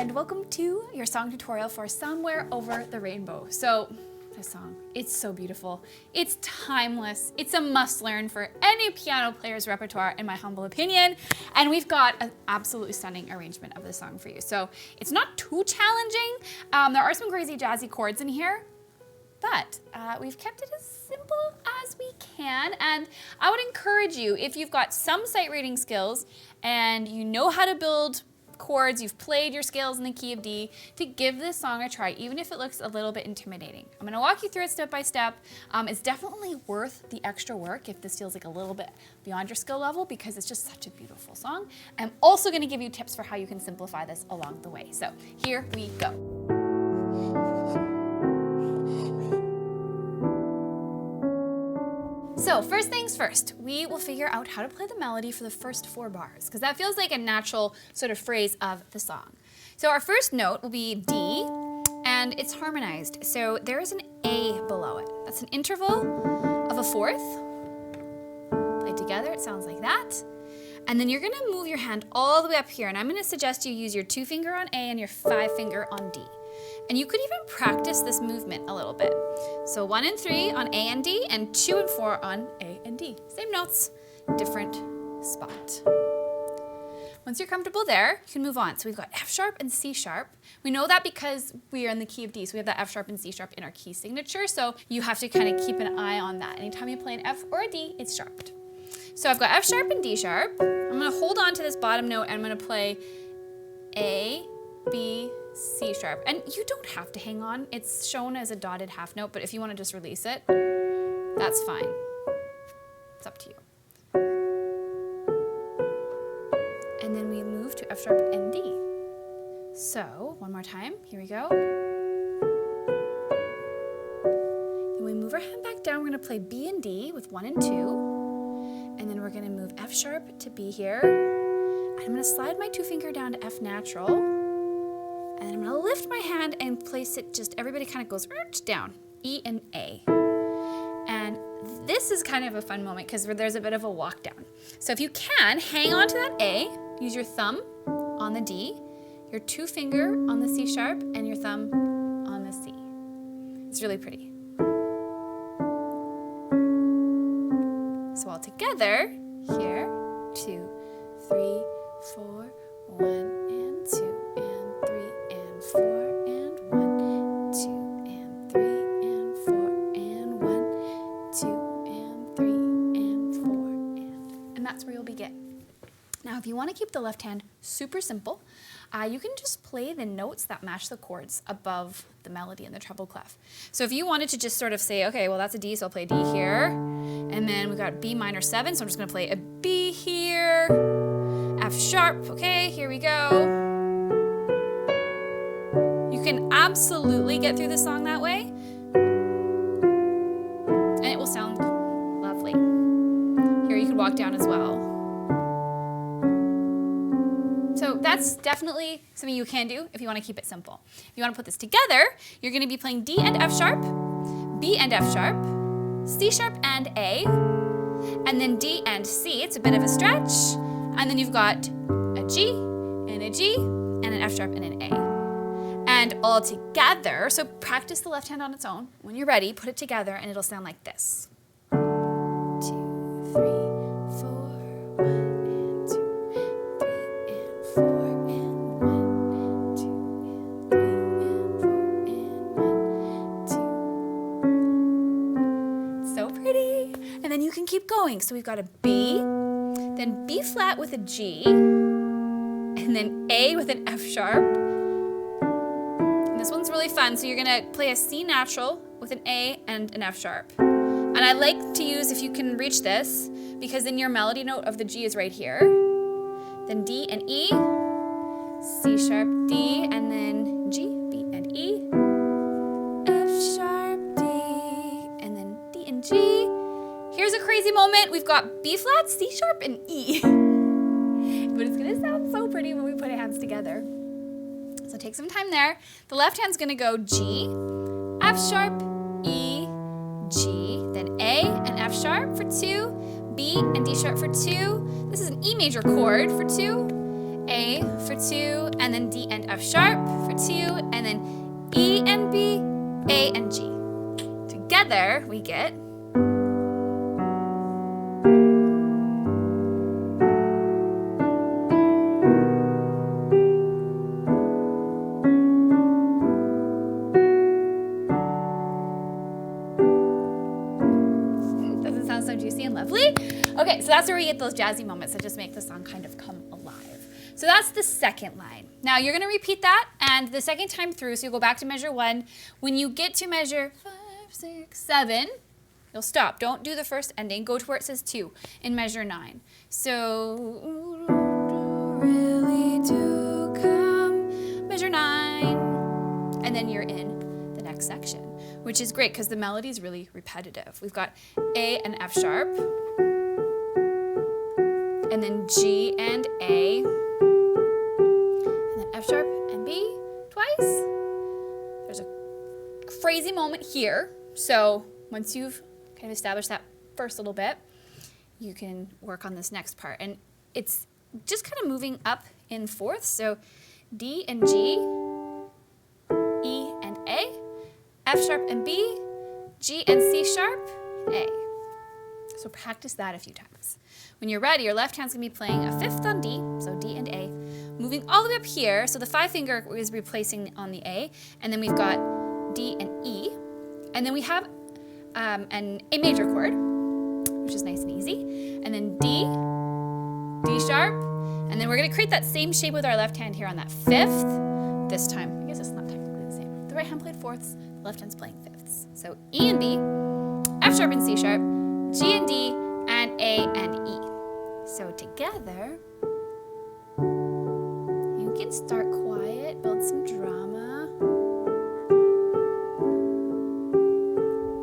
and welcome to your song tutorial for Somewhere Over the Rainbow. So, this song, it's so beautiful. It's timeless. It's a must learn for any piano player's repertoire, in my humble opinion. And we've got an absolutely stunning arrangement of this song for you. So, it's not too challenging. There are some crazy jazzy chords in here, but we've kept it as simple as we can. And I would encourage you, if you've got some sight reading skills and you know how to build chords, you've played your scales in the key of D, to give this song a try, even if it looks a little bit intimidating. I'm gonna walk you through it step by step. It's definitely worth the extra work if this feels like a little bit beyond your skill level, because it's just such a beautiful song. I'm also gonna give you tips for how you can simplify this along the way. So here we go. So first things first, we will figure out how to play the melody for the first 4 bars, because that feels like a natural sort of phrase of the song. So our first note will be D, and it's harmonized. So there is an A below it. That's an interval of a fourth. Played together, it sounds like that. And then you're gonna move your hand all the way up here, and I'm gonna suggest you use your 2 finger on A and your 5 finger on D. And you could even practice this movement a little bit. So 1 and 3 on A and D, and 2 and 4 on A and D. Same notes, different spot. Once you're comfortable there, you can move on. So we've got F sharp and C sharp. We know that because we are in the key of D, so we have that F sharp and C sharp in our key signature, so you have to kind of keep an eye on that. Anytime you play an F or a D, it's sharped. So I've got F sharp and D sharp. I'm gonna hold on to this bottom note and I'm gonna play A, B, C sharp. And you don't have to hang on. It's shown as a dotted half note, but if you want to just release it, that's fine. It's up to you. And then we move to F sharp and D. So, one more time. Here we go. Then we move our hand back down. We're going to play B and D with 1 and 2. And then we're going to move F sharp to B here. And I'm going to slide my 2 finger down to F natural. And I'm gonna lift my hand and place it, just everybody kind of goes down, E and A. And this is kind of a fun moment because there's a bit of a walk down. So if you can, hang on to that A, use your thumb on the D, your 2 finger on the C sharp, and your thumb on the C. It's really pretty. So all together, here, 2, 3, 4, 1 and 2. 4 and 1, 2 and 3 and 4 and 1, 2 and 3 and 4 and that's where you'll begin. Now if you want to keep the left hand super simple, you can just play the notes that match the chords above the melody in the treble clef. So if you wanted to just sort of say, okay, well that's a D, so I'll play D here, and then we've got B minor 7, so I'm just going to play a B here, F sharp, okay, here we go. You can absolutely get through the song that way, and it will sound lovely. Here you can walk down as well. So that's definitely something you can do if you want to keep it simple. If you want to put this together, you're going to be playing D and F sharp, B and F sharp, C sharp and A, and then D and C. It's a bit of a stretch, and then you've got a G and a G and an F sharp and an A. And all together, so practice the left hand on its own. When you're ready, put it together and it'll sound like this. 2, 3, 4, 1 and 2, 3 and 4 and 1, 2 and 3 and 4 and 1, 2. So pretty. And then you can keep going. So we've got a B, then B flat with a G, and then A with an F sharp. This one's really fun, so you're gonna play a C natural with an A and an F sharp. And I like to use, if you can reach this, because then your melody note of the G is right here. Then D and E, C sharp, D, and then G, B and E, F sharp, D, and then D and G. Here's a crazy moment. We've got B flat, C sharp, and E. But it's gonna sound so pretty when we put our hands together. So take some time there. The left hand's gonna go G, F sharp, E, G, then A and F sharp for 2, B and D sharp for 2. This is an E major chord for 2, A for 2, and then D and F sharp for 2, and then E and B, A and G. Together we get so juicy and lovely. Okay, so that's where we get those jazzy moments that just make the song kind of come alive. So that's the second line. Now you're gonna repeat that, and the second time through, so you go back to measure 1. When you get to measure 5, 6, 7, you'll stop. Don't do the first ending. Go to where it says 2 in measure 9. So, really do come, measure 9, and then you're in the next section, which is great because the melody is really repetitive. We've got A and F sharp, and then G and A, and then F sharp and B twice. There's a crazy moment here. So once you've kind of established that first little bit, you can work on this next part. And it's just kind of moving up in fourths. So D and G, E and A, F sharp and B, G and C sharp, A. So practice that a few times. When you're ready, your left hand's gonna be playing a 5th on D, so D and A, moving all the way up here, so the 5 finger is replacing on the A, and then we've got D and E, and then we have an A major chord, which is nice and easy, and then D, D sharp, and then we're gonna create that same shape with our left hand here on that 5th. This time, I guess it's not technically the same. The right hand played 4ths, the left hand's playing 5ths. So E and B, F sharp and C sharp, G and D, and A and E. So together, you can start quiet, build some drama.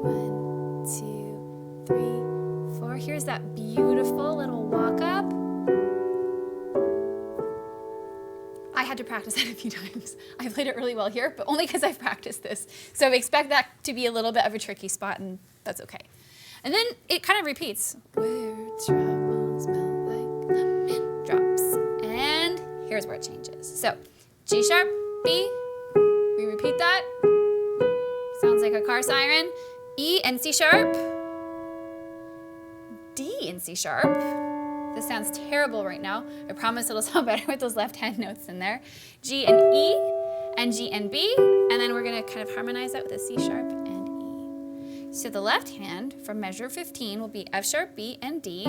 1, 2, 3, 4. Here's that beautiful little walk up. I had to practice that a few times. I played it really well here, but only because I've practiced this. So expect that to be a little bit of a tricky spot, and that's okay. And then it kind of repeats. Where troubles melt like lemon drops. And here's where it changes. So G sharp, B, we repeat that. Sounds like a car siren. E and C sharp, D and C sharp. This sounds terrible right now. I promise it'll sound better with those left hand notes in there. G and E, and G and B, and then we're gonna kind of harmonize that with a C sharp and E. So the left hand from measure 15 will be F sharp, B, and D.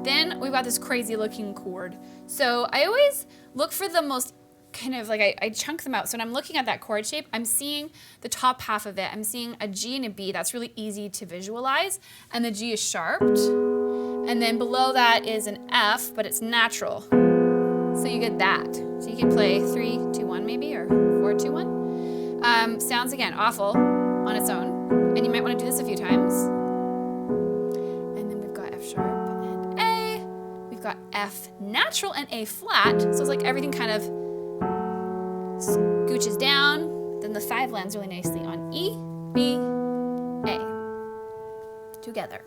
Then we've got this crazy looking chord. So I always look for the most kind of like, I chunk them out. So when I'm looking at that chord shape, I'm seeing the top half of it. I'm seeing a G and a B. That's really easy to visualize. And the G is sharped. And then below that is an F, but it's natural. So you get that. So you can play 3, 2, 1 maybe, or 4, 2, 1. Sounds, again, awful on its own. And you might want to do this a few times. And then we've got F sharp and A. We've got F natural and A flat. So it's like everything kind of scooches down. Then the 5 lands really nicely on E, B, A. Together.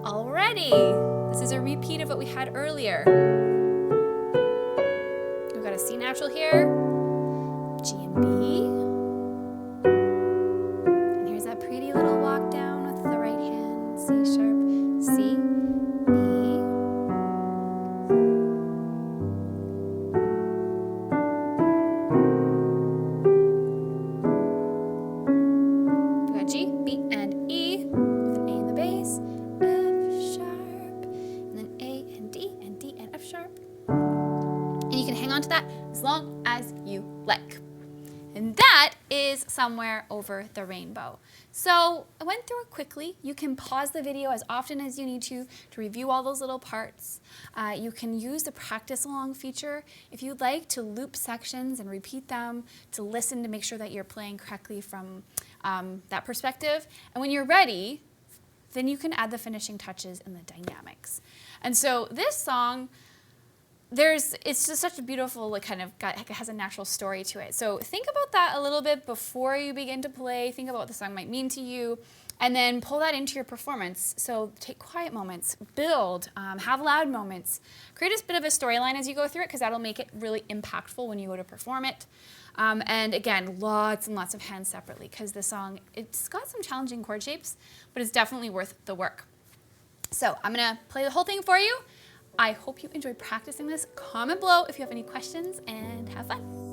Already. This is a repeat of what we had earlier. We've got a C natural here, G and B. And here's that pretty little walk down with the right hand, C sharp, C, B. We've got G, B, and E with an A in the bass. Onto that as long as you like. And that is Somewhere Over the Rainbow. So I went through it quickly. You can pause the video as often as you need to review all those little parts. You can use the practice along feature if you'd like to loop sections and repeat them, to listen to make sure that you're playing correctly from that perspective. And when you're ready, then you can add the finishing touches and the dynamics. And so this song, it's just such a beautiful, like, kind of it has a natural story to it. So think about that a little bit before you begin to play. Think about what the song might mean to you, and then pull that into your performance. So take quiet moments, build, have loud moments. Create a bit of a storyline as you go through it, because that'll make it really impactful when you go to perform it. And again, lots and lots of hands separately, because the song, it's got some challenging chord shapes, but it's definitely worth the work. So I'm gonna play the whole thing for you. I hope you enjoy practicing this. Comment below if you have any questions, and have fun.